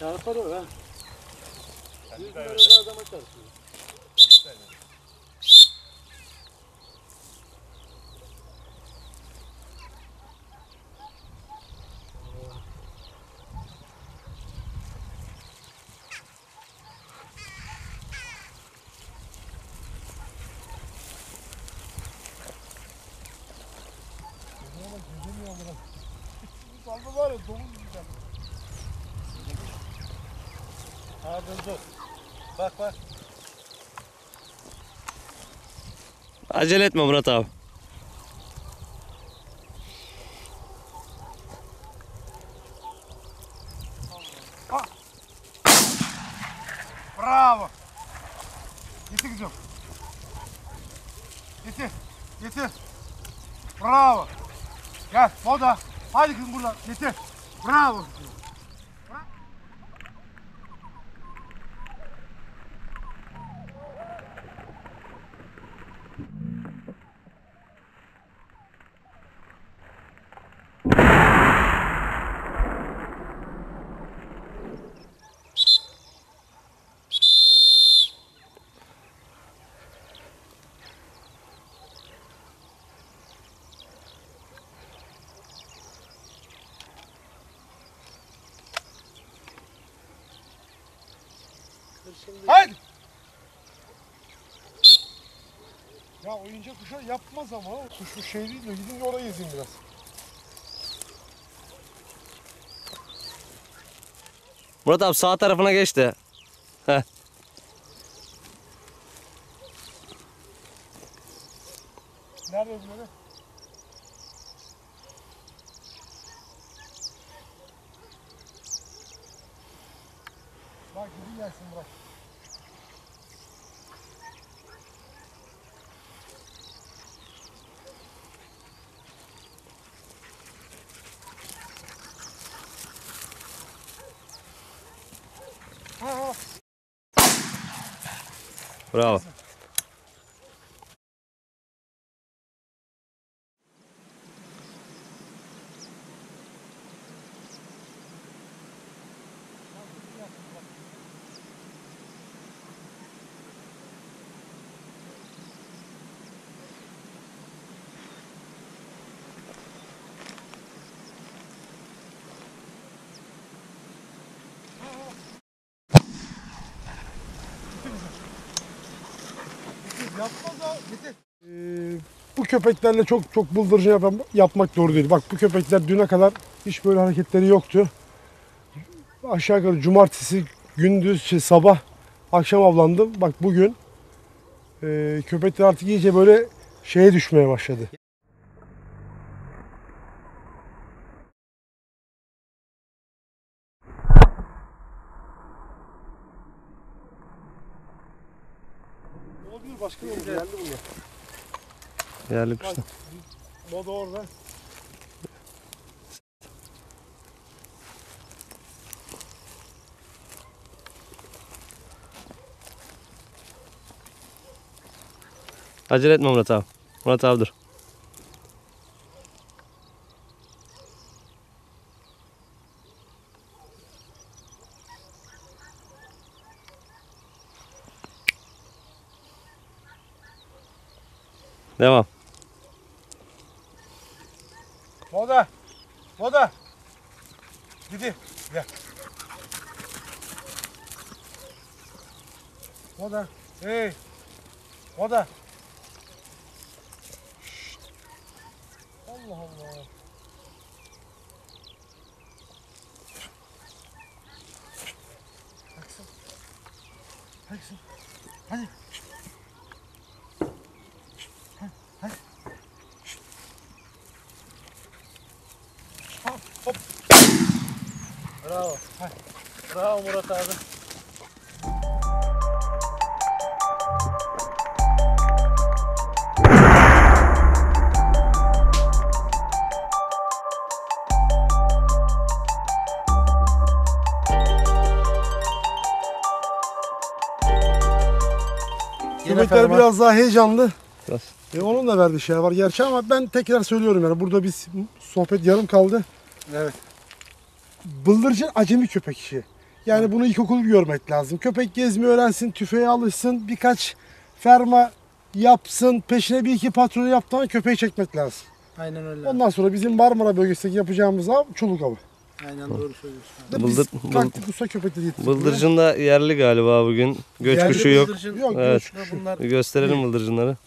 Çarpar o ha. 100 lira adama çarpıyor. Salma var ya domuz güzel. Ha dur. Bak bak. Acele etme Murat abi. Bravo. Getir kızım. Getir. Getir. Bravo. Gel moda. Hadi kızım buradan. Getir. Bravo. Haydi. Ya oyuncak kuşa yapmaz ama. Suçlu şey değil de gidin de oraya gezeyim biraz. Murat abi sağ tarafına geçti. Heh. Nerede bunları? Bak gidin gelsin bırak. Ha. Bravo. Yapmaz ha. Getir. Bu köpeklerle çok bıldırcın yapmak doğru değil. Bak bu köpekler düne kadar hiç böyle hareketleri yoktu. Aşağı yukarı cumartesi gündüz sabah akşam avlandım. Bak bugün köpekler artık iyice böyle şeye düşmeye başladı. Olabilir, başka bir geldi bunlar. Yerli kuşlar. Moda orada. Acele etme Murat abi. Murat abi dur. Devam. Moda. Moda. Gidi. Gel. Moda. Hey. Moda. Şşt. Allah Allah. Haksın. Haksın. Hadi. Hadi. Hop. Bravo. Bravo Murat abi. Köpekler biraz daha heyecanlı. Biraz. Onun da verdiği şeyler var gerçi ama ben tekrar söylüyorum yani burada biz sohbet yarım kaldı. Evet. Bıldırcın acemi köpek işi. Yani bunu ilkokul görmek lazım. Köpek gezmeyi öğrensin, tüfeğe alışsın, birkaç ferma yapsın, peşine bir iki patronu yaptığında köpeği çekmek lazım. Aynen öyle. Ondan sonra bizim Marmara bölgesindeki yapacağımız av çoluk avı. Aynen doğru söylüyorsun. Biz praktik usta köpekleri getirdik. Bıldırcın da yerli galiba bugün. Göç Yerli kuşu yok. Yok, Evet. göç kuşu. Bunlar Gösterelim bıldırcınları.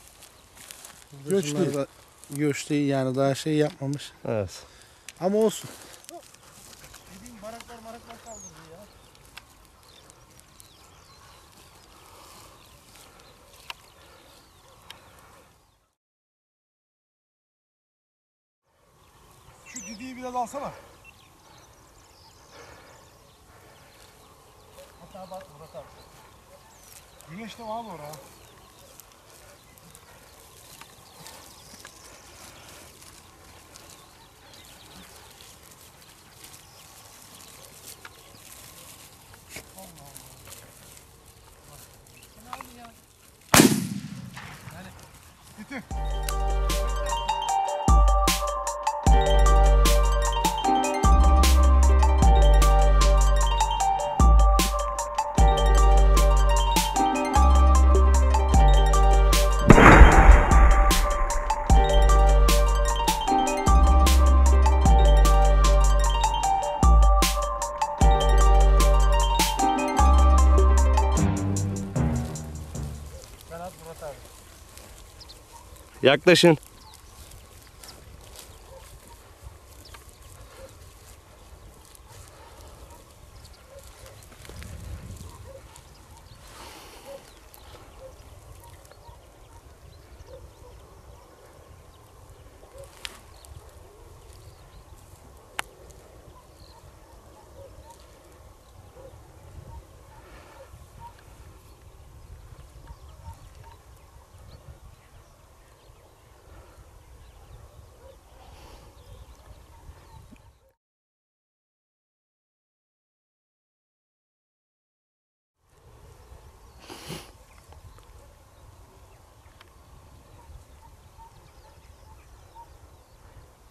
Göç değil. Göç değil yani daha şey yapmamış. Evet. Ama olsun. Şu didiği biraz alsana. Hatta bak Murat abi. Güneş de var oraya. Bitti. Yaklaşın.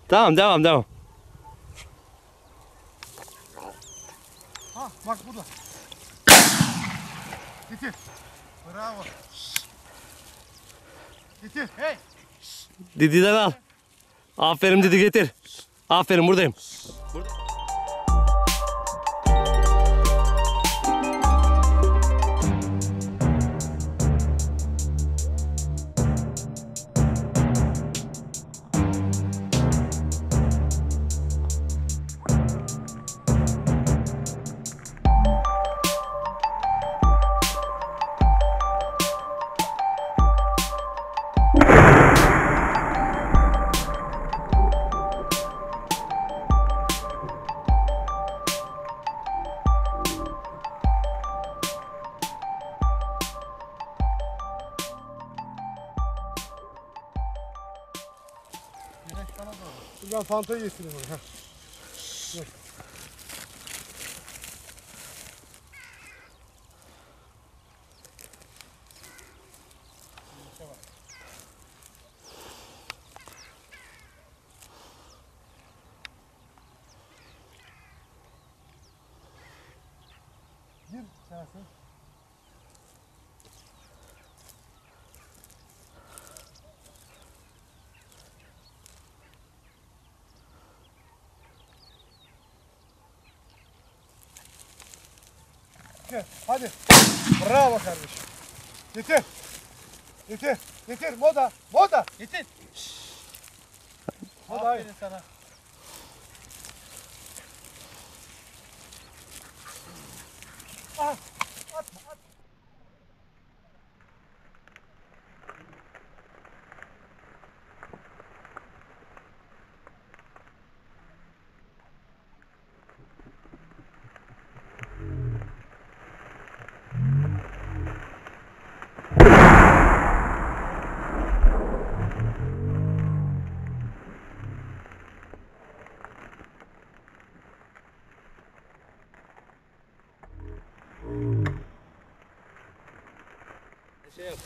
Tamam, devam. Ha bak burada. Getir. Bravo. Getir. Hey. Didi'den al. Aferin Didi, getir. Aferin, buradayım. Ben fantayı getireyim oraya. Dur. Gir sensin. Hadi. Bravo kardeşim. Getir. Getir. Getir. Moda. Moda. Getir. Moda. Aferin sana. Ah. Atma. Atma. Şey yap.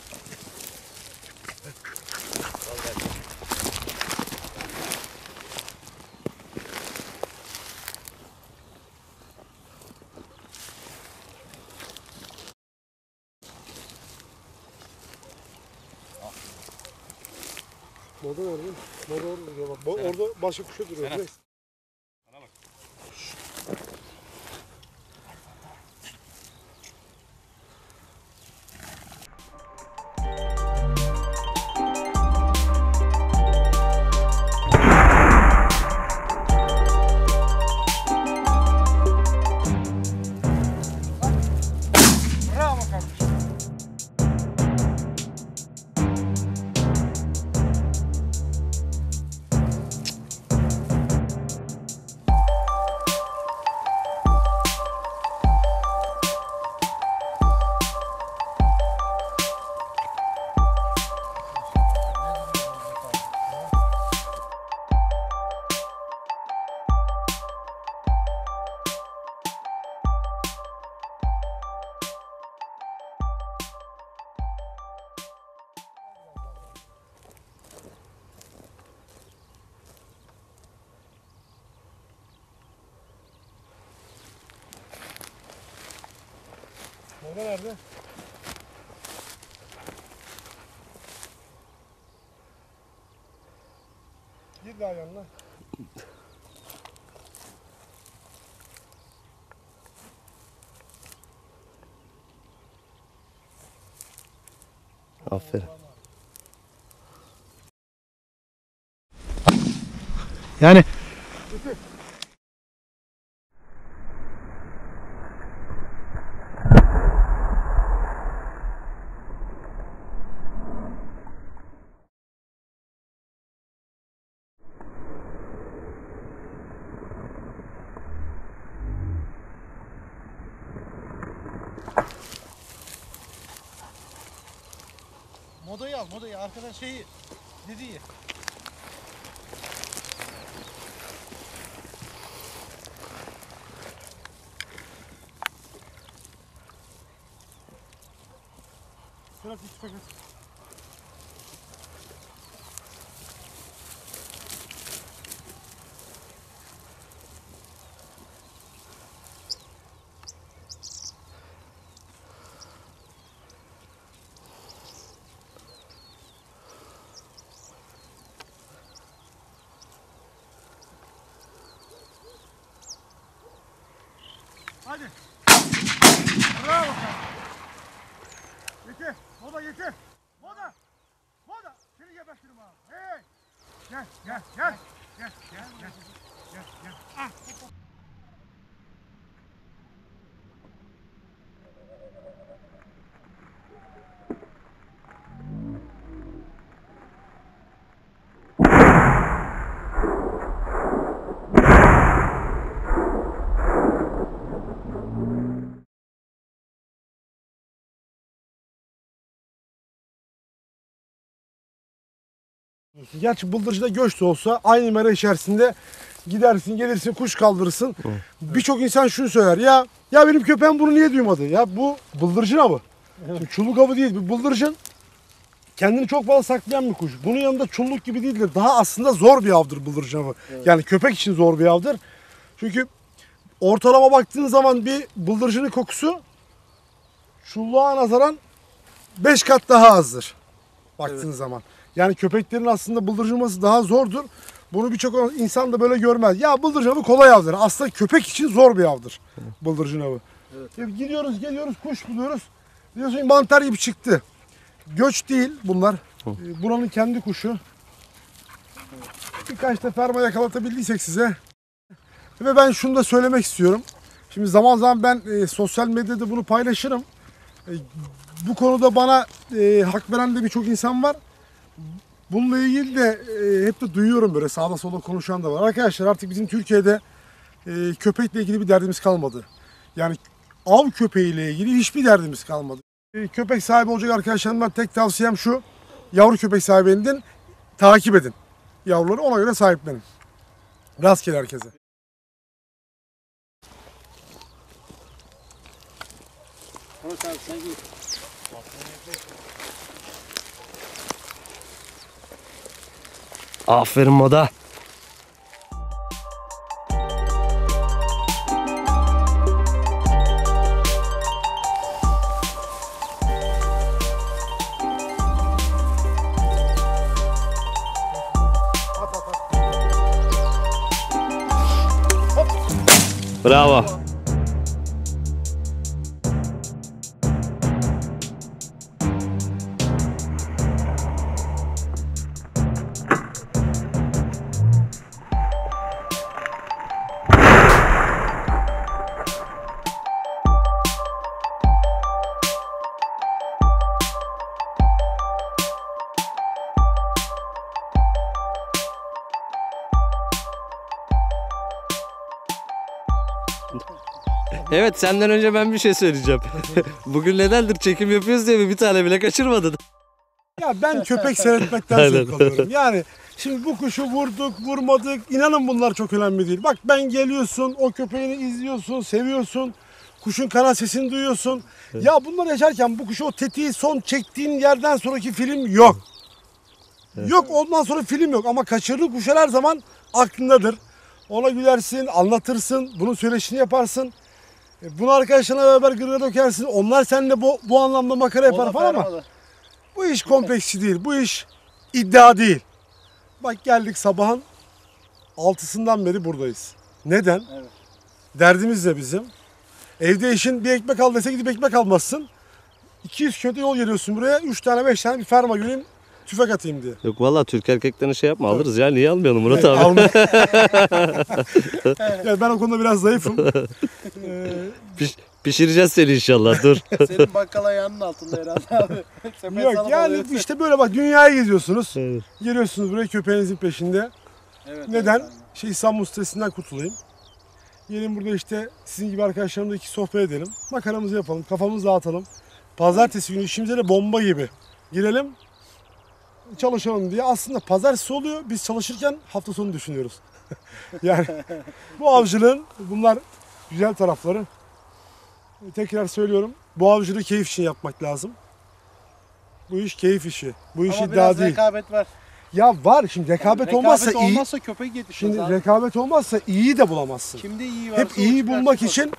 Moda nerede? Moda orada duruyor bak. Orada başka kuşa duruyor. Neyse. Bana bak. Bravo kardeşim. Moda nerede? Gir daha yanına. Aferin. Yani modayı al, modayı. Arkadan şeyi dediği. Biraz iç paket. Hadi. Bravo. Yeter. Moda yeter. Moda. Moda. Seni gebertirim ha. Hey. Gel gel gel. Gel gel gel. Gel gel. Ah. Gerçi bıldırcında göç de olsa aynı mera içerisinde gidersin gelirsin kuş kaldırırsın. Birçok insan şunu söyler ya benim köpeğim bunu niye duymadı? Ya bu bıldırcın avı. Şimdi çulluk avı değil, bir bıldırcın kendini çok fazla saklayan bir kuş. Bunun yanında çulluk gibi değildir. Daha aslında zor bir avdır bıldırcın avı. Evet. Yani köpek için zor bir avdır. Çünkü ortalama baktığın zaman bir bıldırcının kokusu çulluğa nazaran 5 kat daha azdır. Baktığın zaman. Yani köpeklerin aslında bıldırcınması daha zordur. Bunu birçok insan da böyle görmez. Ya bıldırcın avı kolay avdır. Aslında köpek için zor bir avdır. Bıldırcın avı. Evet. Gidiyoruz geliyoruz kuş buluyoruz. Diyorsun mantar gibi çıktı. Göç değil bunlar. Buranın kendi kuşu. Birkaç da ferma yakalatabildiysek size. Ve ben şunu da söylemek istiyorum. Şimdi zaman zaman ben sosyal medyada bunu paylaşırım. Bu konuda bana hak veren de birçok insan var. Bununla ilgili de hep de duyuyorum böyle sağda solda konuşan da var. Arkadaşlar artık bizim Türkiye'de köpekle ilgili bir derdimiz kalmadı. Yani av köpeğiyle ilgili hiçbir derdimiz kalmadı. Köpek sahibi olacak arkadaşlarımdan tek tavsiyem şu. Yavru köpek sahibinden takip edin. Yavruları ona göre sahiplenin. Rastgele herkese. Aferin Moda. Bravo. Evet, senden önce ben bir şey söyleyeceğim. Bugün nedendir çekim yapıyoruz diye mi bir tane bile kaçırmadın? Ya ben köpek seyretmekten Aynen. zevk alıyorum. Yani şimdi bu kuşu vurduk, vurmadık. İnanın bunlar çok önemli değil. Bak ben geliyorsun, o köpeğini izliyorsun, seviyorsun. Kuşun kanat sesini duyuyorsun. Ya bunları yaşarken bu kuşu o tetiği son çektiğin yerden sonraki film yok. Yok, ondan sonra film yok. Ama kaçırdığı kuşlar her zaman aklındadır. Ona gülersin, anlatırsın, bunun söyleşini yaparsın. Bunu arkadaşlarına beraber gırgıra dökersin. Onlar seninle bu anlamda makara yapar falan ama bu iş kompleksi değil. Bu iş iddia değil. Bak geldik sabahın 6'sından beri buradayız. Neden? Evet. Derdimiz de bizim. Evde işin bir ekmek al dese gidip ekmek almazsın. 200 kilometre yol geliyorsun buraya. 3 tane 5 tane bir ferma göreyim tüfek atayım diye. Yok vallahi Türk erkeklerine şey yapma, alırız ya, niye almayalım Murat abi? Yani ben o konuda biraz zayıfım. Pişireceğiz seni inşallah, dur. Senin bakkal ayağının altında herhalde abi. Sepet Yok sana yani alıyorsun. işte böyle bak dünyayı geziyorsunuz. Evet. Geliyorsunuz buraya köpeğinizin peşinde. Evet, Neden? evet, İstanbul stresinden kurtulayım. Gelin burada işte sizin gibi arkadaşlarımla iki sohbet edelim. Makaramızı yapalım, kafamızı dağıtalım. Pazartesi günü işimize de bomba gibi girelim, çalışalım diye. Aslında pazartesi oluyor, biz çalışırken hafta sonu düşünüyoruz. Yani bu avcılığın bunlar güzel tarafları. Tekrar söylüyorum, bu avcılığı keyif için yapmak lazım. Bu iş keyif işi, bu iş Ama iddia biraz değil. rekabet var. Ya var şimdi rekabet olmazsa iyi. olmazsa köpek yetişmez Şimdi abi. rekabet olmazsa iyiyi de bulamazsın. Kimde iyi varsa Hep iyi o bulmak çıkar. için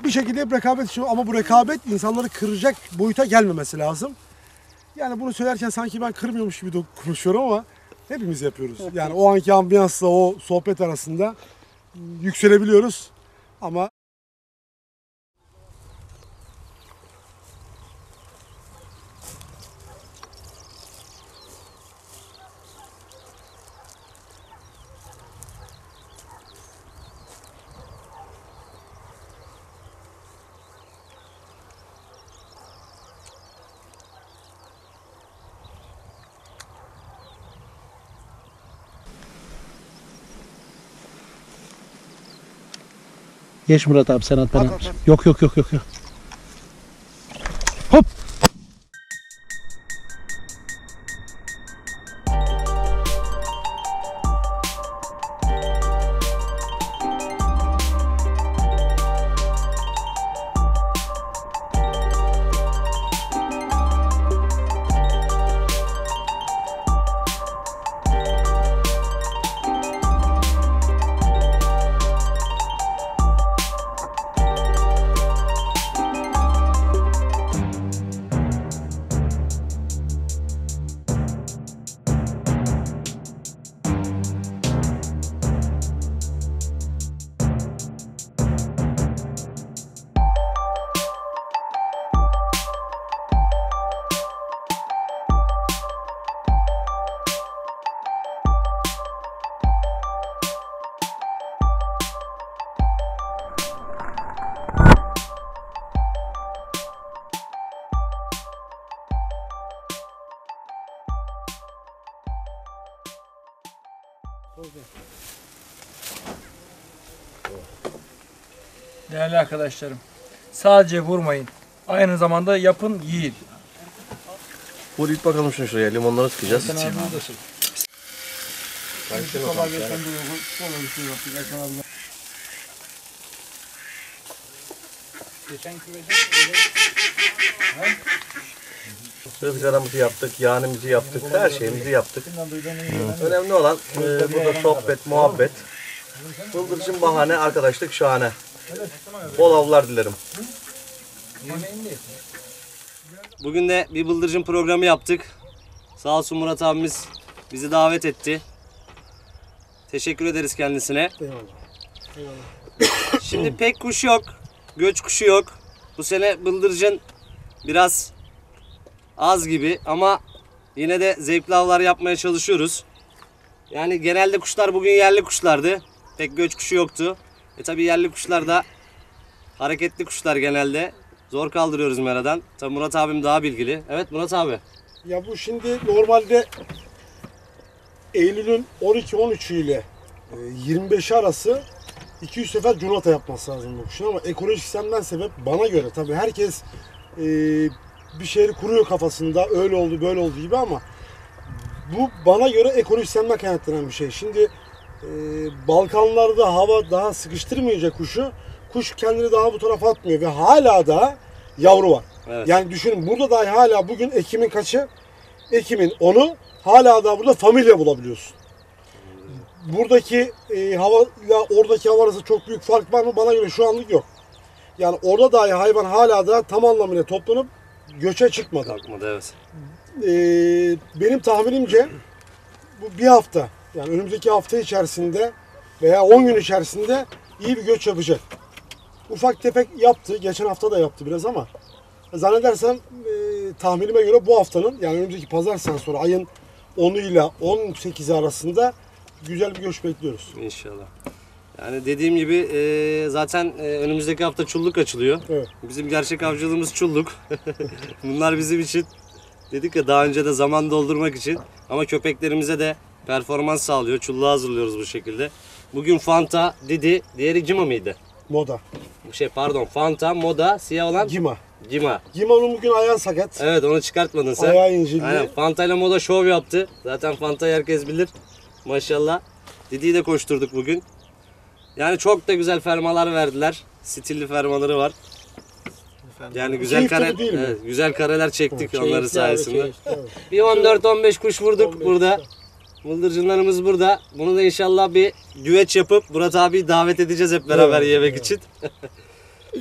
bir şekilde hep rekabet için ama bu rekabet insanları kıracak boyuta gelmemesi lazım. Yani bunu söylerken sanki ben kırmıyormuş gibi de konuşuyorum ama hepimiz yapıyoruz. Yani o anki ambiyansla o sohbet arasında yükselebiliyoruz ama Geç Murat abi, sen at ben At, atmışım. at. Yok. Hop. Değerli arkadaşlarım, sadece vurmayın. Aynı zamanda yapın, yiyin. Vur it bakalım şuraya, limonları sıkacağız. Izgaramızı yaptık, yağnımızı yaptık, her şeyimizi yaptık. Önemli olan burada sohbet, muhabbet. Bıldırcın bahane, arkadaşlık şahane. Bol avlar dilerim. Bugün de bir bıldırcın programı yaptık. Sağ olsun Murat abimiz bizi davet etti. Teşekkür ederiz kendisine. Şimdi pek kuş yok. Göç kuşu yok. Bu sene bıldırcın biraz az gibi ama yine de zevkli avlar yapmaya çalışıyoruz. Yani genelde kuşlar bugün yerli kuşlardı. Pek göç kuşu yoktu. Tabi yerli kuşlar da hareketli kuşlar genelde. Zor kaldırıyoruz meradan. Tabi Murat abim daha bilgili. Evet Murat abi. Ya bu şimdi normalde Eylül'ün 12-13'ü ile 25'i arası 200 sefer cunata yapması lazım bu kuşun ama ekolojik sistemden sebep bana göre tabii herkes bir şeyleri kuruyor kafasında öyle oldu böyle oldu gibi ama bu bana göre ekolojik sistemden kaynaklanan bir şey. Şimdi Balkanlarda hava daha sıkıştırmayacak kuşu, kuş kendini daha bu tarafa atmıyor ve hala da yavru var. Evet. Yani düşünün burada dahi hala bugün Ekim'in kaçı? Ekim'in 10'u hala da burada familya bulabiliyorsun. Buradaki havayla oradaki hava arasında çok büyük fark var mı? Bana göre şu anlık yok. Yani orada dahi hayvan hala da tam anlamıyla toplanıp göçe çıkmadı. Kalkmadı evet. Benim tahminimce bu bir hafta yani önümüzdeki hafta içerisinde veya 10 gün içerisinde iyi bir göç yapacak. Ufak tefek yaptı. Geçen hafta da yaptı biraz ama zannedersem tahminime göre bu haftanın yani önümüzdeki pazartesinden sonra ayın 10'u ile 18'i arasında güzel bir göç bekliyoruz. İnşallah. Yani dediğim gibi zaten önümüzdeki hafta çulluk açılıyor. Evet. Bizim gerçek avcılığımız çulluk. Bunlar bizim için dedik ya daha önce de zaman doldurmak için ama köpeklerimize de performans sağlıyor. Çulluğu hazırlıyoruz bu şekilde. Bugün Fanta, Didi, diğeri Cima mıydı? Moda. Pardon Fanta, Moda, siyah olan Gima. Cima. Gima'nın bugün ayağı sakat. Evet onu çıkartmadın sen. Ayağı incildi. Aynen. Fanta ile Moda şov yaptı. Zaten Fanta'yı herkes bilir. Maşallah. Didi'yi de koşturduk bugün. Yani çok da güzel fermalar verdiler. Stilli fermaları var. Yani güzel Keyifli kare, değil mi? evet, güzel kareler çektik onların Keyifli abi, sayesinde. keyifli. Bir 14-15 kuş vurduk burada. Bıldırcınlarımız burada. Bunu da inşallah bir güveç yapıp Murat abiyi davet edeceğiz hep beraber yemek için.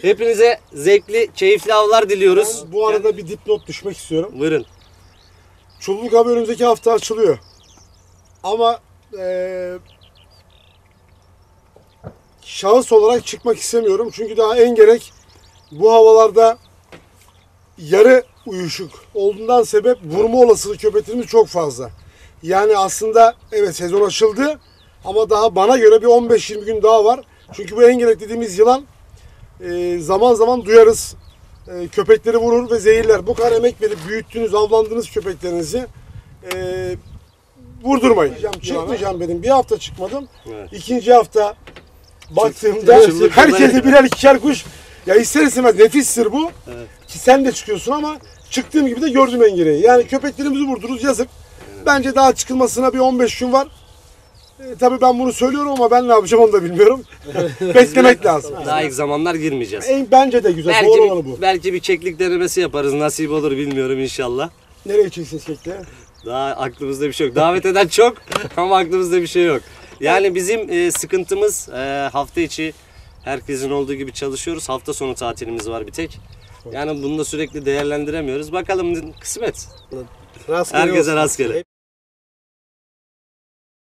Hepinize zevkli, keyifli avlar diliyoruz. Ben bu arada bir dipnot düşmek istiyorum. Buyurun. Çulluk abi önümüzdeki hafta açılıyor. Ama şahıs olarak çıkmak istemiyorum. Çünkü daha en gerek bu havalarda yarı uyuşuk olduğundan sebep vurma olasılığı köpeklerimiz çok fazla. Yani aslında evet sezon açıldı ama daha bana göre bir 15-20 gün daha var. Çünkü bu en gerek dediğimiz yılan zaman zaman duyarız. Köpekleri vurur ve zehirler. Bu kadar emek verip büyüttüğünüz, avlandığınız köpeklerinizi vurdurmayın. Çıkmayacağım dedim. Bir hafta çıkmadım. Evet. İkinci hafta baktığımda Çıllık herkese birer ikişer kuş. Ya ister istemez nefistir bu. Evet. Ki sen de çıkıyorsun ama çıktığım gibi de gördüm engereyi. Yani köpeklerimizi vurdururuz yazık. Bence daha çıkılmasına bir 15 gün var. Tabii ben bunu söylüyorum ama ben ne yapacağım onu da bilmiyorum. Beklemek lazım. Daha ilk zamanlar girmeyeceğiz. Bence de güzel. Doğru olanı bu. Belki bir keklik denemesi yaparız. Nasip olur bilmiyorum inşallah. Nereye çeksiniz kekle? Daha aklımızda bir şey yok. Davet eden çok ama aklımızda bir şey yok. Yani bizim sıkıntımız hafta içi herkesin olduğu gibi çalışıyoruz. Hafta sonu tatilimiz var bir tek. Yani bunu da sürekli değerlendiremiyoruz. Bakalım kısmet. Rastgele Herkese olsun. rastgele.